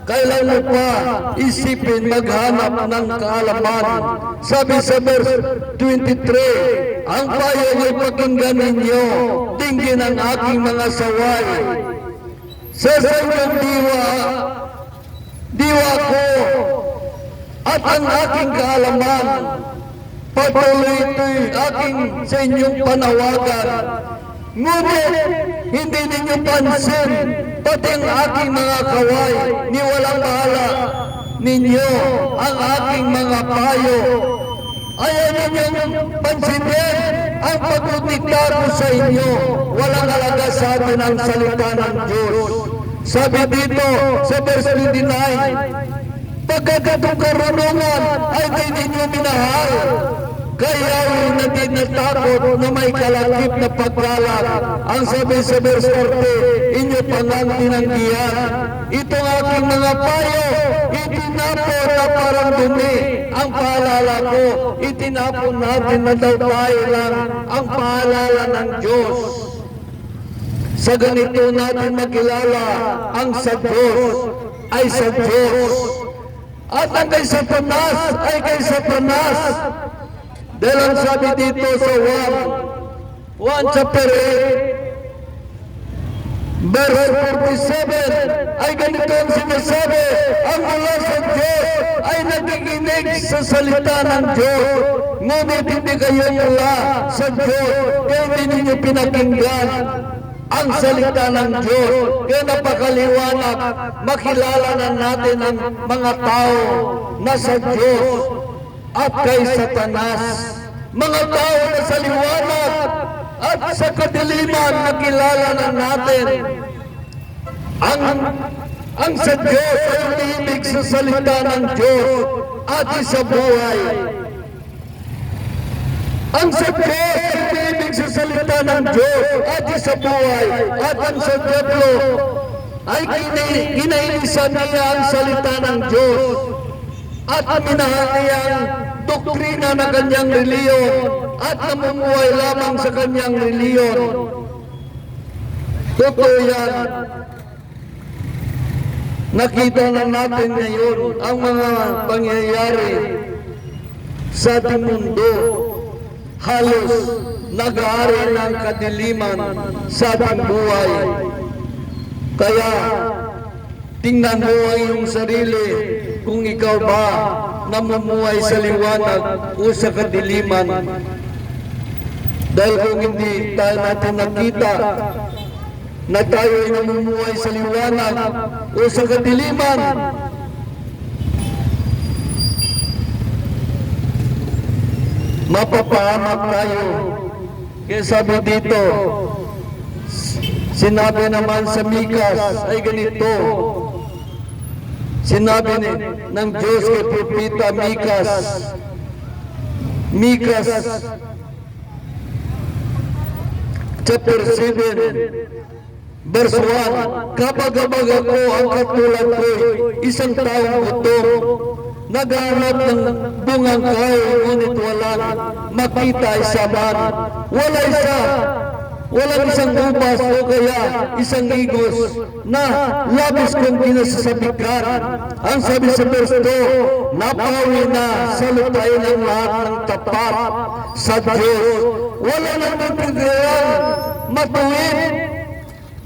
Kailan mo pa isipin maghanap ng kaalaman? Sabi sa verse 23, ang payo ay pakinggan ninyo, tingin ang aking mga saway. Sa inyong diwa ko, at ang aking kaalaman, patuloy ito'y aking sa inyong panawagan. Ngunit, hindi ninyo pansin, pati ang aking mga kaway, ni walang bahala ninyo ang aking mga payo. Ayaw ninyong pansinin ang pagdikta ko sa inyo. Walang halaga sa atin ang salita ng Diyos. Sabi dito sa verse 29, pagkagat ang karunungan ay di ninyo minahal. Kaya hindi natakot na may kalakip na pagkalat. Ang sabi sa verse 40, inyo pangang tinanggihan. Itong aking mga payo, itinapon na parang dumi. Ang paalala ko, itinapon natin na daw tayo lang ang paalala ng Diyos. Sa ganito natin makilala ang sa Diyos ay sa Diyos. At ang kay Satanas ay kay Satanas. Dahil ang sabi dito sa 1 chapter 8, verse 47, ay ganito ang sinasabi, ang mula sa Diyos ay nakikinig sa salita ng Diyos, ngunit hindi kayo mula sa Diyos, kaya hindi ninyo pinakinggan ang salita ng Diyos. Kaya napakaliwanag, makilala na natin ang mga tao na sa Diyos at kay Satanas. Mga tao na sa liwanag at sa kadiliman, nakilala na natin ang sa Diyos ay umiibig sa salita ng Diyos at sa buhay. Ang sa Diyos ay umiibig sa salita ng Diyos at sa buhay. At ang sa diablo ay kinainisan niya ang salita ng Diyos at minahal niya ang doktrina ng kanyang reliyon at namumuhay lamang sa kanyang reliyon. Totoo yan. Nakita na natin ngayon ang mga pangyayari sa ating mundo. Halos nag-aari ng kadiliman sa ating buhay. Kaya tingnan mo ang iyong sarili kung ikaw ba namumuhay sa liwanag o sa kadiliman. Dahil kung hindi tayo natin nakita na tayo ay namumuhay sa liwanag o sa kadiliman, mapapahamak tayo. Kaya sabi dito, sinabi naman sa Mikas ay ganito, sinabi ng Diyos kay Propeta Mikas chapter 7 verse 1, kapag-abag ako ang katulad ko, isang taong gutom, naghanap ng bungang kahoy, ngunit walang makita isaman. Walang isang ubas o kaya isang igos na labis kong kinasasabikan. Ang sabi sa verse 2, napawi na sa lupain ang lahat ng tapat sa Diyos. Wala nang magpigayang matuwid.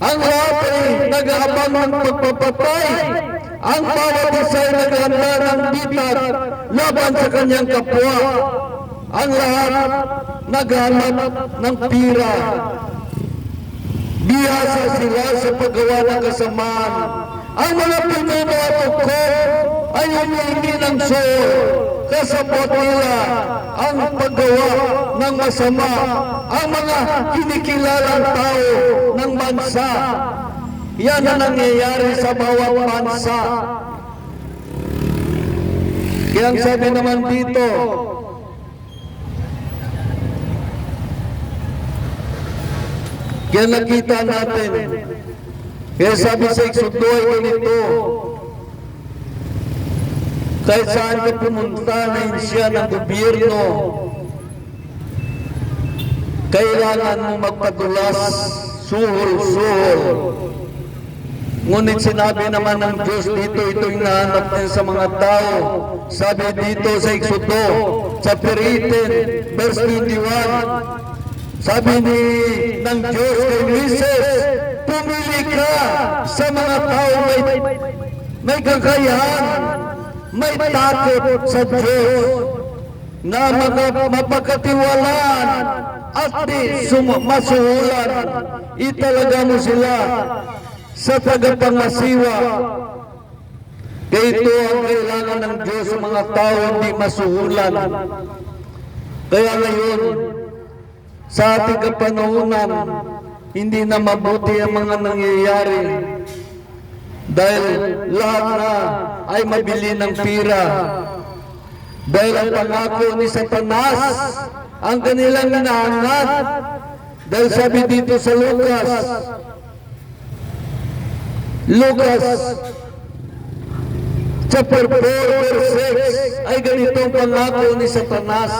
Ang lahat ay nag-aabang ng pagpapatay. Ang bawat isa ay naghanda ng bitag laban sa kanyang kapwa. Ang lahat naghanap ng pira. Bihasa sila sa paggawa ng kasamaan. Ang mga pinuno at ukol ay humingi ng soul. Kasabot nila ang paggawa ng masama. Ang mga kinikilalang tao ng bansa. Yan ang nangyayari sa bawat bansa. Kaya ang sabi naman dito, kaya nakita natin, kaya sabi sa Exodo ay ganito, kahit saan ka pumunta na siya ng gobyerno, kailangan mo magpadulas, suhol-suhol. Ngunit sinabi naman ng Diyos dito, ito yung nahanap din sa mga tao. Sabi dito sa Exodo, chapter 18, verse 21, sabi ng Diyos kay Moises, pumili ka sa mga tao may kakayahan, may takot sa Diyos, na mapagkatiwalaan at di masuhulan. Italaga mo sila sa tagapangasiwa. Kaya ito ang kailangan ng Diyos sa mga tao, hindi masuhulan. Kaya ngayon, sa ating kapanahunan, hindi na mabuti ang mga nangyayari dahil lahat na ay mabili ng pira. Dahil ang pangako ni Satanas ang kanilang inaangat. Dahil sabi dito sa Lucas chapter 4 verse 6 ay ganitong pangako ni Satanas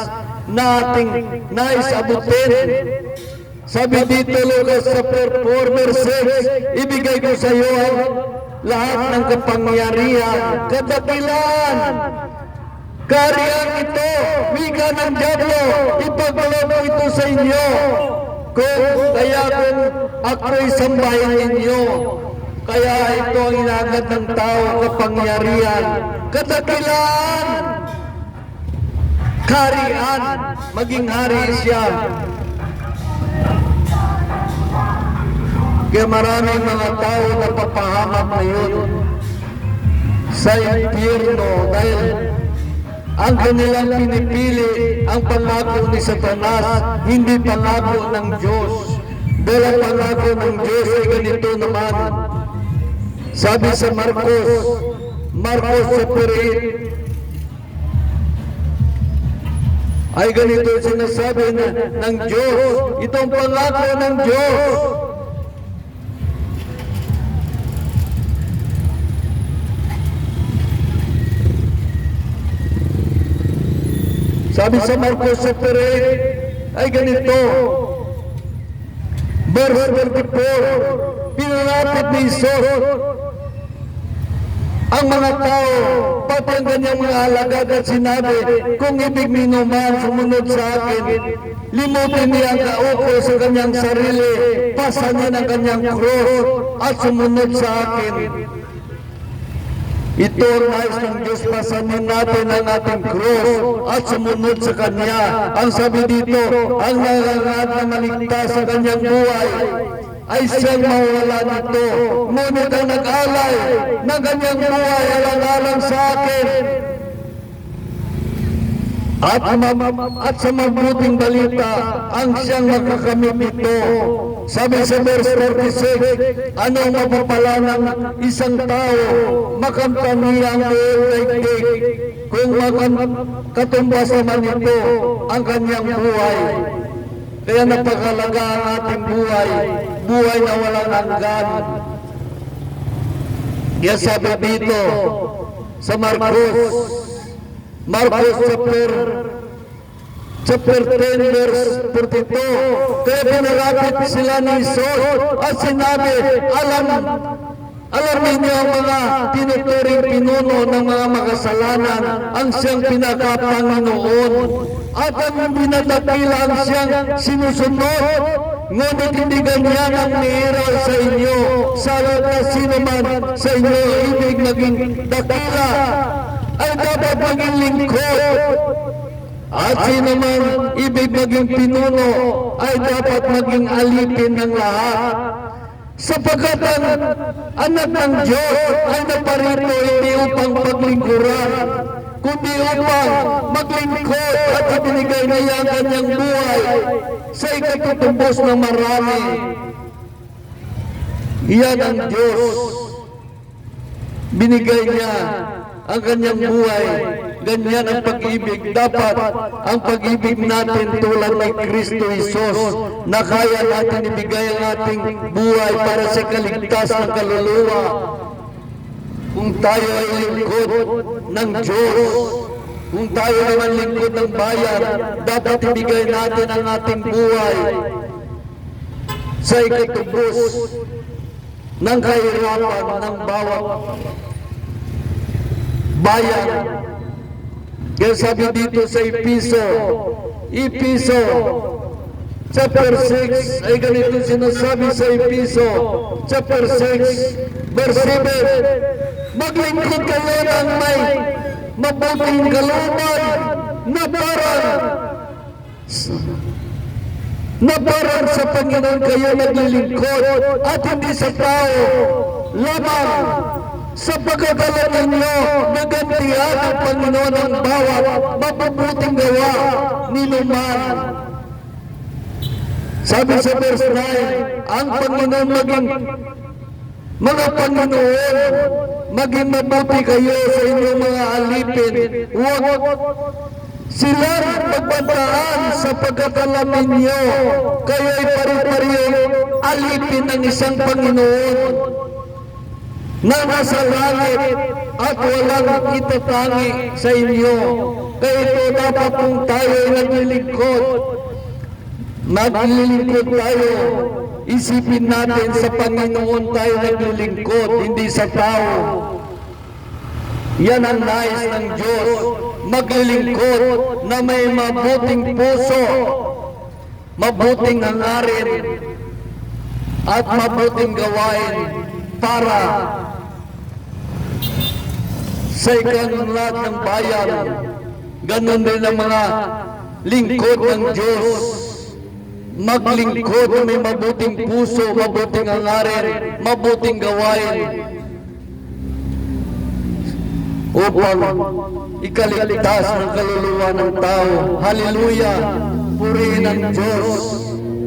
na ating naisabutin. Sabi dito Lucas chapter 4 verse 6, ibigay ko sa iyo ang lahat ng kapangyarihan, kadakilan, Kaharian ito, wika ng Diablo, ipagkaloob ko ito sa inyo. Kung ako'y sambahin ninyo, kaya ito ang inagad ng tao, kapangyarihan, kadakilaan, kaharian, maging hari siya. Kaya maraming mga tao na papahamak ngayon sa impyerno dahil ang kanilang pinipili ang pangako ni Satanas, hindi pangako ng Diyos. Dahil ang pangako ng Diyos ay ganito naman. Sabi sa Marcos chapter 8, ay ganito sinasabi ng Diyos. Itong pangako ng Diyos. Sabi sa Marcos chapter 8, ay ganito, verse 34, pinalapit ni Jesus ang mga tao, pati ang kanyang mga alagad at sinabi, kung ibig minuman sumunod sa akin, limutin niya ang kaupo sa kanyang sarili, pasanin ang kanyang cross at sumunod sa akin. Ito ang nais ng Diyos, pasanin natin ang ating cross at sumunod sa Kanya. Ang sabi dito, ang nangangat na maligtas sa kanyang buhay ay siyang mawala nito. Ngunit ang nag-alay ng kanyang buhay alang-alang sa akin at sa mabuting balita ang siyang makakamit nito. Sabi sa verse 46, anong mapapala ng isang tao makamtan niya ang buong daigdig kung katumbas naman ito ang kanyang buhay. Kaya napakalaga ang ating buhay na walang hanggan. Kaya sabi dito sa Marcos chapter 10 verse 42, kaya pinalapit sila ni Jesus at sinabi, alam ninyo ang mga tinuturing pinuno ng mga makasalanan ang siyang pinaka-Panginoon at ang dinadakila ang siyang sinusunod. Ngunit hindi ganyan ang niiral sa inyo. Salat na sino man sa inyo ibig maging dakila ay dapat maging lingkod. At sino man ibig maging pinuno ay dapat maging alipin ng lahat. Sapagkat ang anak ng Diyos ay naparito hindi upang paglingkuran, kundi upang maglingkod at ibinigay niya ang kanyang buhay sa ikatutubos ng marami. Iyan ang Diyos. Binigay niya ang kanyang buhay. Ganyan ang pag-ibig. Dapat ang pag-ibig natin tulad ni Kristo Jesus na kaya natin ibigay ang ating buhay para sa kaligtas ng kaluluwa. Kung tayo ay lingkod ng Diyos, kung tayo naman lingkod ng bayan, dapat ibigay natin ang ating buhay sa ikatubos ng kahirapan ng bawat bayan. Kaya sabi dito sa Episo chapter 6, ay ganito sinasabi sa Episo chapter 6 verse 7, maglingkod kayo ng may mabuting kalooban na parang sa Panginoon kayo naglilingkod at hindi sa tao lamang, sapagkat alam ninyo na gantihan ang Panginoon ang bawat mabubuting gawa ninuman. Sabi sa verse 9, ang Panginoon maging mga Panginoon, maging mabuti kayo sa inyong mga alipin. Huwag silang pagbantaan sapagkat alam ninyo kayo ay pari-parihong alipin ng isang Panginoon na nasa langit at walang itatangi sa inyo. Kaya ito dapat kung tayo ay naglilingkod tayo, isipin natin sa Panginoon tayo naglilingkod, hindi sa tao. Yan ang nais ng Diyos. maglilingkod na may mabuting puso, mabuting hangarin, at mabuting gawain para sa ikanulat ng bayan. Ganon din ang mga lingkod ng Diyos. Maglingkod na may mabuting puso, mabuting hangarin, mabuting gawain upang ikaligtas ng kaluluwa ng tao. Hallelujah! Purihin ang Diyos.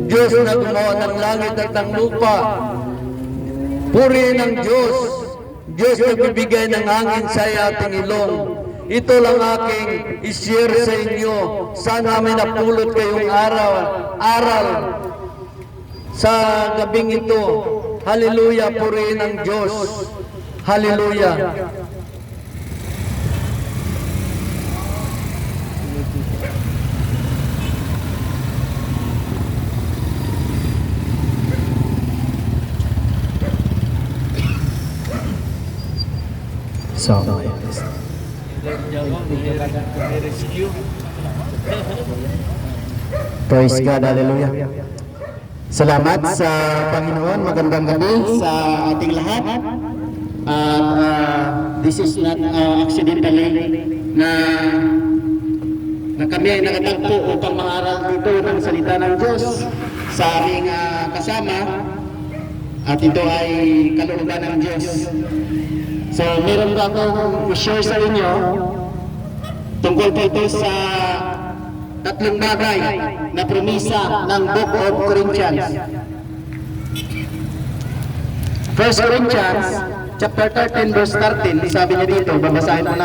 Diyos na gumawa ng langit at ng lupa. Purihin ang Diyos. Diyos na bibigay ng hangin sa ating ilong. Ito lang aking i-share sa inyo. Sana may napulot kayong aral sa gabing ito. Hallelujah! Purihin ang Diyos. Hallelujah! So, praise God, hallelujah. Salamat sa Panginoon, magandang gabi sa ating lahat. This is not accidentally na kami ay nakatagpo upang mangaral dito ng salita ng Diyos sa aming kasama, at ito ay kalooban ng Diyos. So, meron ba akong i-share sa inyo tungkol po ito sa tatlong bagay na promisa ng Book of Corinthians. 1 Corinthians chapter 13 verse 13, sabi niya dito, babasahin mo na.